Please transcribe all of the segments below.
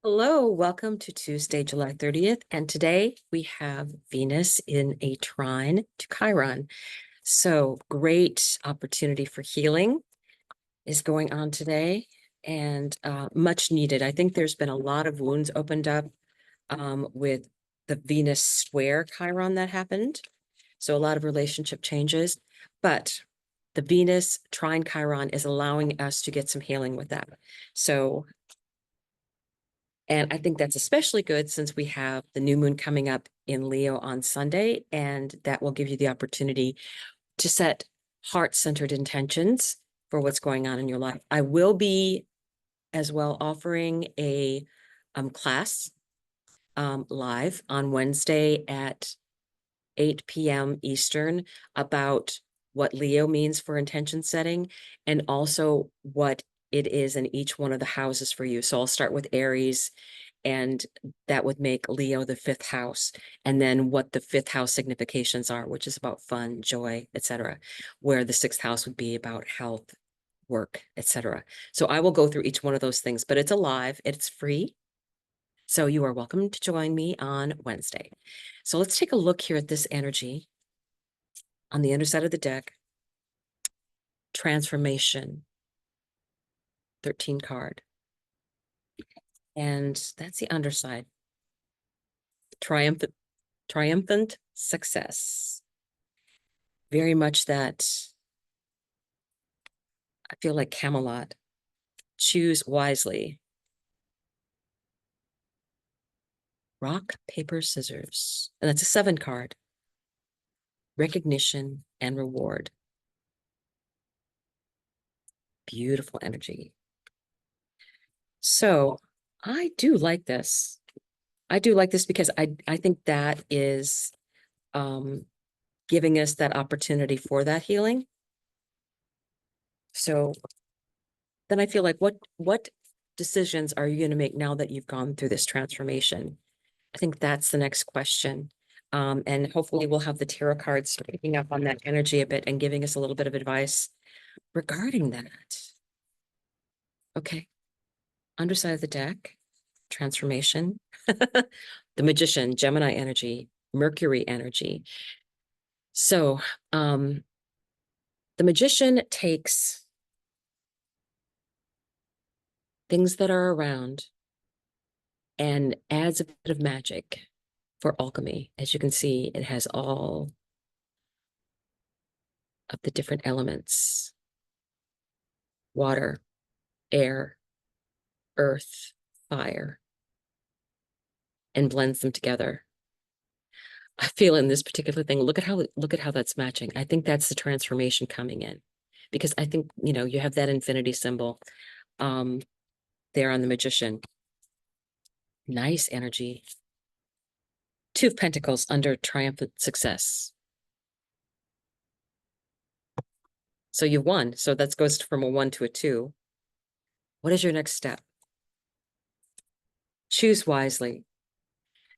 Hello, welcome to Tuesday, July 30th. And today we have Venus in a trine to Chiron. So great opportunity for healing is going on today and much needed. I think there's been a lot of wounds opened up with the Venus square Chiron that happened. So a lot of relationship changes, but the Venus trine Chiron is allowing us to get some healing with that. And I think that's especially good since we have the new moon coming up in Leo on Sunday, and that will give you the opportunity to set heart-centered intentions for what's going on in your life. I will be as well offering a class live on Wednesday at 8 p.m. Eastern about what Leo means for intention setting and also what it is in each one of the houses for you. So I'll start with Aries, and that would make Leo the fifth house, and then what the fifth house significations are, which is about fun, joy, etc., where the sixth house would be about health, work, etc. So I will go through each one of those things, but it's alive, it's free. So you are welcome to join me on Wednesday. So let's take a look here at this energy on the underside of the deck. Transformation, 13 card. And that's the underside. Triumphant success. Very much that I feel like Camelot. Choose wisely. Rock, paper, scissors. And that's a 7 card. Recognition and reward. Beautiful energy. So I do like this. I do like this because I think that is giving us that opportunity for that healing. So then I feel like what decisions are you going to make now that you've gone through this transformation? I think that's the next question. And hopefully we'll have the tarot cards picking up on that energy a bit and giving us a little bit of advice regarding that. Okay. Underside of the deck, transformation. The Magician, Gemini energy, Mercury energy. So the Magician takes things that are around and adds a bit of magic for alchemy. As you can see, it has all of the different elements: water, air, earth, fire, and blends them together. I feel in this particular thing, look at how that's matching. I think that's the transformation coming in, because I think, you have that infinity symbol there on the Magician. Nice energy. 2 of Pentacles under triumphant success. So you won. So that goes from a 1 to a 2. What is your next step? Choose wisely.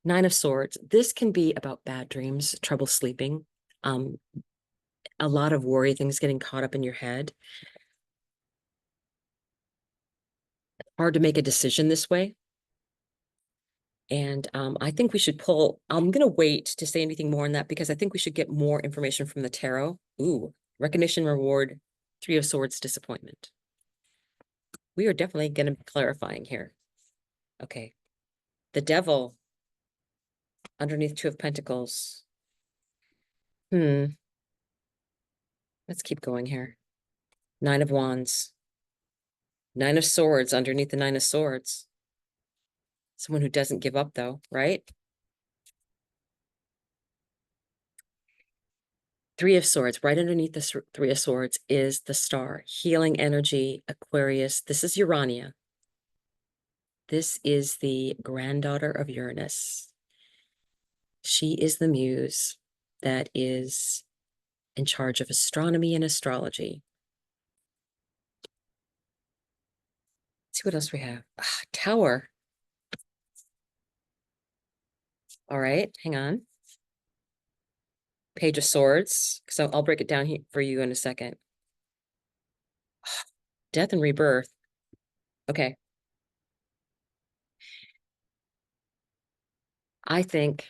9 of Swords. This can be about bad dreams, trouble sleeping, a lot of worry, things getting caught up in your head. Hard to make a decision this way. And I think we should pull, I'm going to wait to say anything more on that because I think we should get more information from the tarot. Ooh, recognition, reward, 3 of Swords, disappointment. We are definitely going to be clarifying here. Okay. The Devil underneath 2 of Pentacles. Let's keep going here. 9 of Wands. 9 of Swords underneath the 9 of Swords. Someone who doesn't give up though, right? 3 of Swords, right underneath the 3 of Swords is the star. Healing energy, Aquarius. This is Urania. This is the granddaughter of Uranus. She is the muse that is in charge of astronomy and astrology. Let's see what else we have. Tower. All right, hang on. Page of Swords. So I'll break it down here for you in a second. Death and rebirth. Okay. I think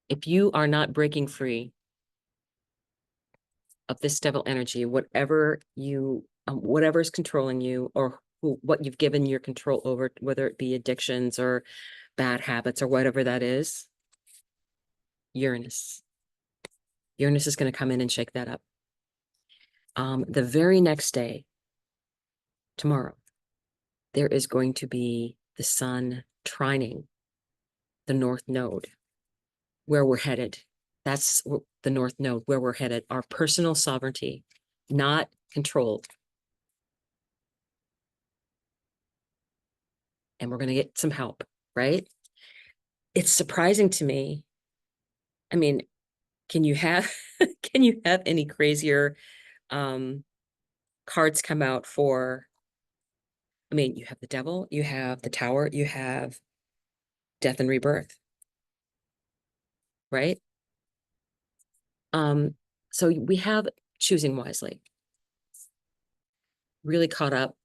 if you are not breaking free of this devil energy, whatever is controlling you, or what you've given your control over, whether it be addictions or bad habits or whatever that is, Uranus. Uranus is going to come in and shake that up. The very next day, tomorrow, there is going to be the sun trining the North Node, where we're headed. That's the North Node, where we're headed. Our personal sovereignty, not controlled. And we're going to get some help, right? It's surprising to me. I mean, can you have can you have any crazier cards come out for? I mean, you have the devil, you have the tower, you have death and rebirth, right? So we have choosing wisely, really caught up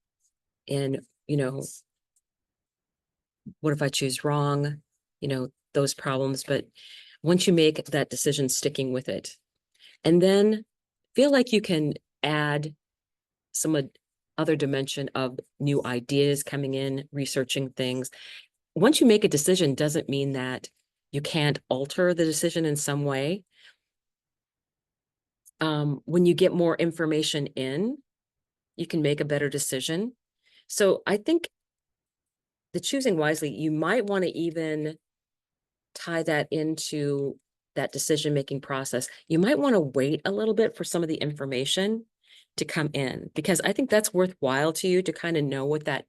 in, what if I choose wrong? Those problems. But once you make that decision, sticking with it, and then feel like you can add some other dimension of new ideas coming in, researching things. Once you make a decision, doesn't mean that you can't alter the decision in some way. When you get more information in, you can make a better decision. So I think the choosing wisely, you might want to even tie that into that decision-making process. You might want to wait a little bit for some of the information to come in, because I think that's worthwhile to you to kind of know what that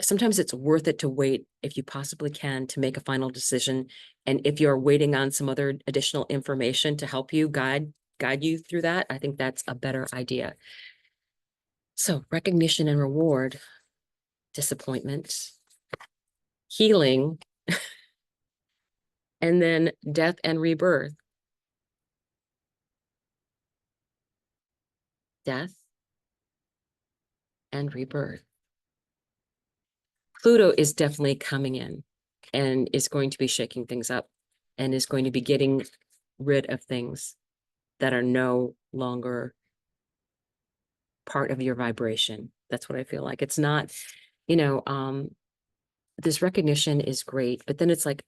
sometimes it's worth it to wait, if you possibly can, to make a final decision. And if you're waiting on some other additional information to help you guide you through that, I think that's a better idea. So recognition and reward, disappointment, healing, and then death and rebirth. Death and rebirth. Pluto is definitely coming in and is going to be shaking things up, and is going to be getting rid of things that are no longer part of your vibration. That's what I feel like. It's not, this recognition is great, but then it's like,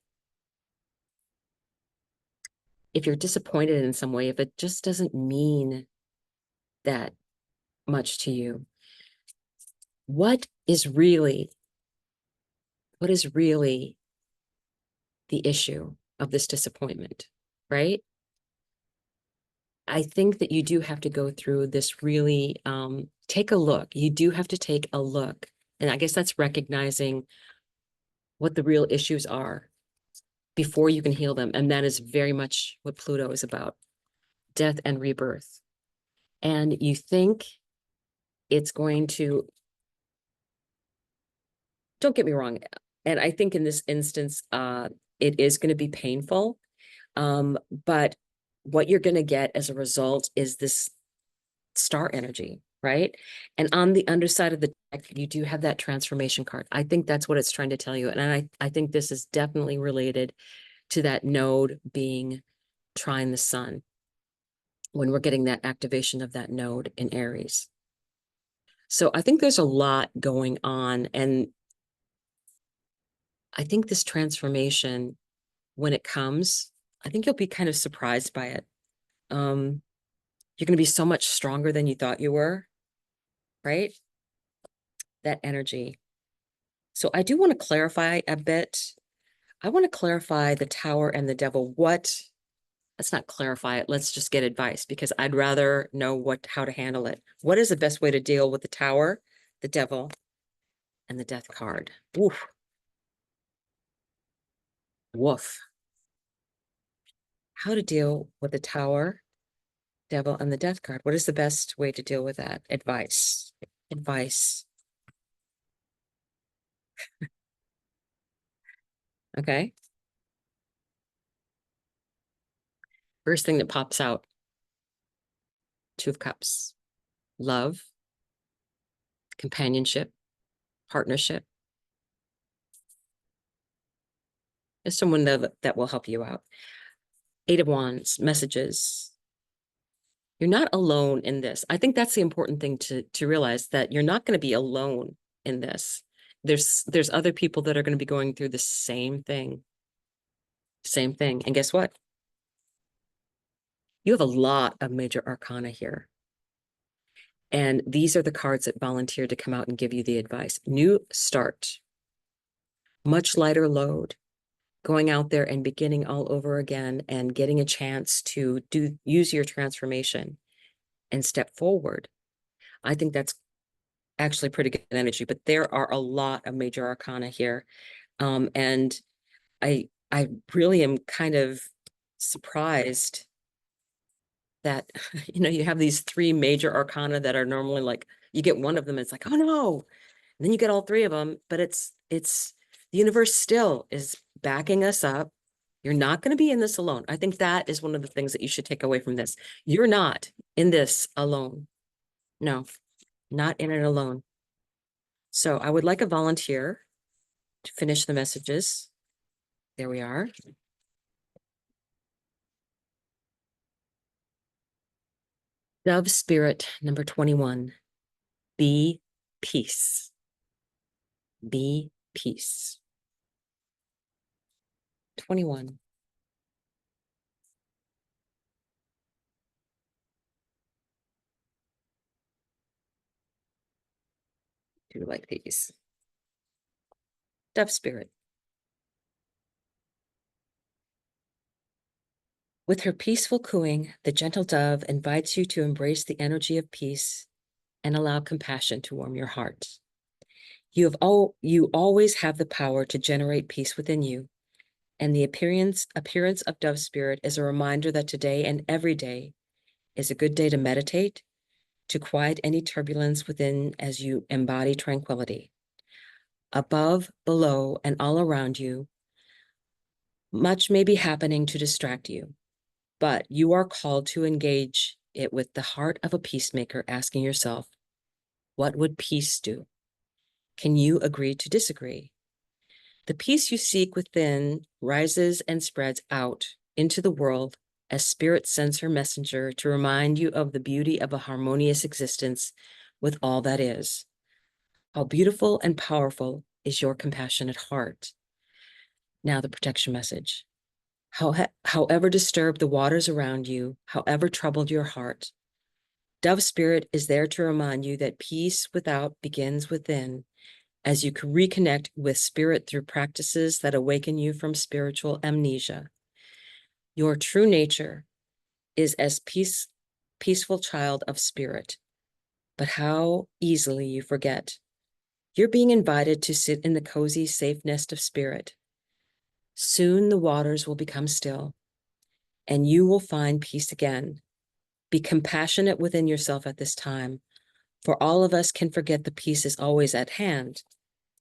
if you're disappointed in some way, if it just doesn't mean that much to you, what is really the issue of this disappointment, right? I think that you do have to go through this really, take a look. You do have to take a look. And I guess that's recognizing what the real issues are before you can heal them. And that is very much what Pluto is about, death and rebirth. And you think it's going to, don't get me wrong. And I think in this instance, it is going to be painful. But what you're going to get as a result is this star energy, right? And on the underside of the deck, you do have that transformation card. I think that's what it's trying to tell you. And I think this is definitely related to that node being trine the sun, when we're getting that activation of that node in Aries. So I think there's a lot going on. And I think this transformation, when it comes, I think you'll be kind of surprised by it. You're going to be so much stronger than you thought you were, right? That energy. So I do want to clarify a bit. I want to clarify the tower and the devil. Let's not clarify it. Let's just get advice, because I'd rather know how to handle it. What is the best way to deal with the tower, the devil, and the death card? Woof. Woof. How to deal with the tower, devil, and the death card. What is the best way to deal with that? Advice. Advice. Okay. First thing that pops out, Two of Cups. Love, companionship, partnership. There's someone that will help you out. Eight of Wands, messages. You're not alone in this. I think that's the important thing to realize, that you're not going to be alone in this. There's other people that are going to be going through the same thing. Same thing. And guess what? You have a lot of major arcana here. And these are the cards that volunteer to come out and give you the advice. New start, much lighter load, going out there and beginning all over again and getting a chance to use your transformation and step forward. I think that's actually pretty good energy, but there are a lot of major arcana here. And I really am kind of surprised that, you have these three major arcana that are normally like, you get one of them, it's like, oh no. And then you get all three of them, but it's the universe still is backing us up. You're not going to be in this alone. I think that is one of the things that you should take away from this. You're not in this alone. No, not in it alone. So I would like a volunteer to finish the messages. There we are. Dove spirit number 21. Be peace. Be peace. 21. Do like these. Dove spirit. With her peaceful cooing, the gentle dove invites you to embrace the energy of peace and allow compassion to warm your heart. You always have the power to generate peace within you, and the appearance of dove spirit is a reminder that today and every day is a good day to meditate, to quiet any turbulence within as you embody tranquility. Above, below, and all around you, much may be happening to distract you, but you are called to engage it with the heart of a peacemaker, asking yourself, what would peace do? Can you agree to disagree? The peace you seek within rises and spreads out into the world as spirit sends her messenger to remind you of the beauty of a harmonious existence with all that is. How beautiful and powerful is your compassionate heart. Now the protection message. However disturbed the waters around you, however troubled your heart, Dove Spirit is there to remind you that peace without begins within, as you can reconnect with spirit through practices that awaken you from spiritual amnesia. Your true nature is as peaceful child of spirit, but how easily you forget. You're being invited to sit in the cozy, safe nest of spirit. Soon the waters will become still, and you will find peace again. Be compassionate within yourself at this time, for all of us can forget the peace is always at hand.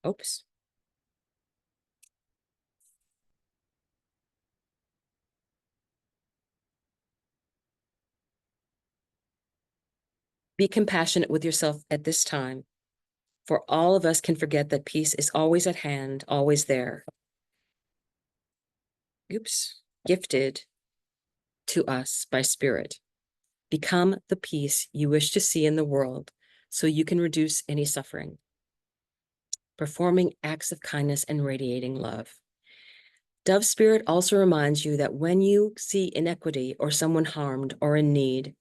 Oops. Be compassionate with yourself at this time, for all of us can forget that peace is always at hand, always there. Oops. Gifted to us by spirit. Become the peace you wish to see in the world so you can reduce any suffering. Performing acts of kindness and radiating love. Dove Spirit also reminds you that when you see inequity or someone harmed or in need,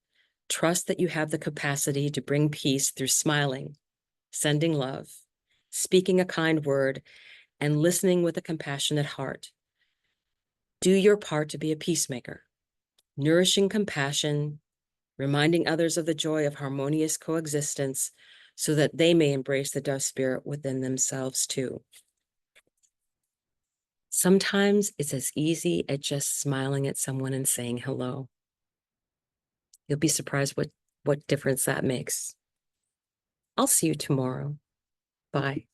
trust that you have the capacity to bring peace through smiling, sending love, speaking a kind word, and listening with a compassionate heart. Do your part to be a peacemaker, nourishing compassion, reminding others of the joy of harmonious coexistence so that they may embrace the Dove Spirit within themselves too. Sometimes it's as easy as just smiling at someone and saying hello. You'll be surprised what difference that makes. I'll see you tomorrow. Bye.